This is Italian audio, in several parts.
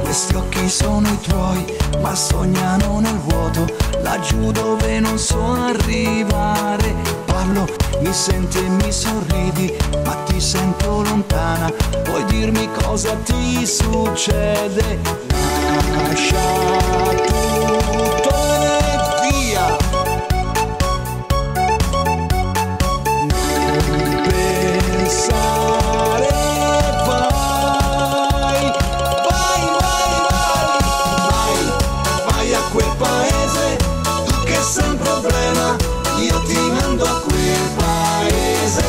Questi occhi sono i tuoi, ma sognano nel vuoto, laggiù dove non so arrivare. Parlo, mi senti e mi sorridi, ma ti sento lontana. Puoi dirmi cosa ti succede? Lascia tutto e via. Non pensare, vai a quel paese. Tu che sei un problema, io ti mando a quel paese.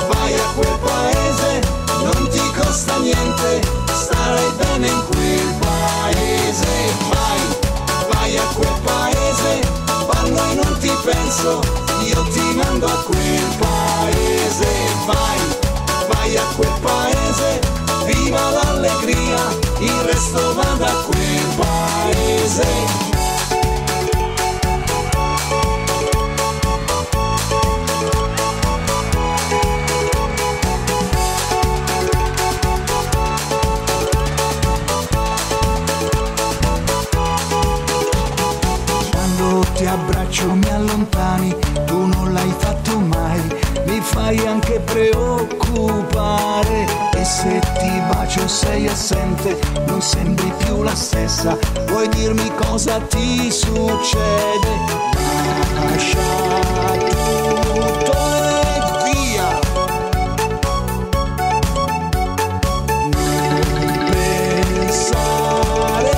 Vai a quel paese, non ti costa niente, starai bene in quel paese. Vai a quel paese, parlo e non ti penso, io ti mando a quel paese. Vai a quel paese, viva l'allegria, il resto vada a quel paese. Ti abbraccio, mi allontani, tu non l'hai fatto mai, mi fai anche preoccupare. E se ti bacio sei assente, non sembri più la stessa, vuoi dirmi cosa ti succede? Lascia tutto e via. Non pensare,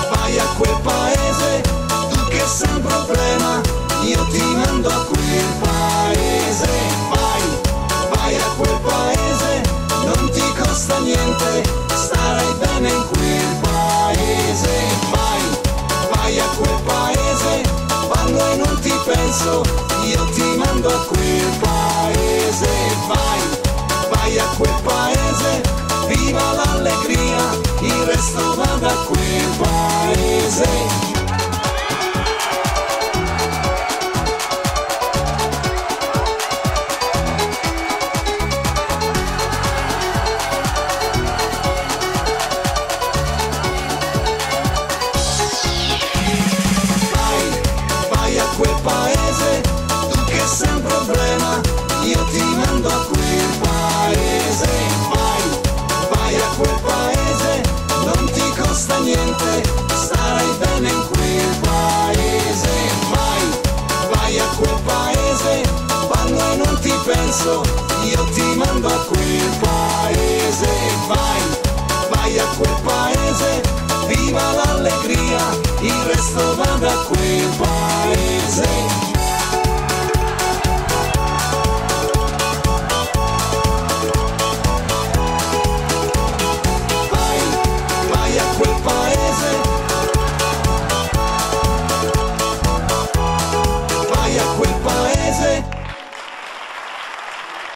vai a quel paese. Tu che sei un problema, io ti mando a quel paese. Vai a quel paese, non ti costa niente, starai bene in quel paese. Vai a quel paese, parlo e non ti penso, io ti mando a quel paese. Vai a quel paese, viva l'allegria, il resto vada a quel paese. Vai a quel paese, tu che sei un problema, io ti mando a quel paese. Vai a quel paese, non ti costa niente, starai bene in quel paese. Vai a quel paese, parlo e non ti penso,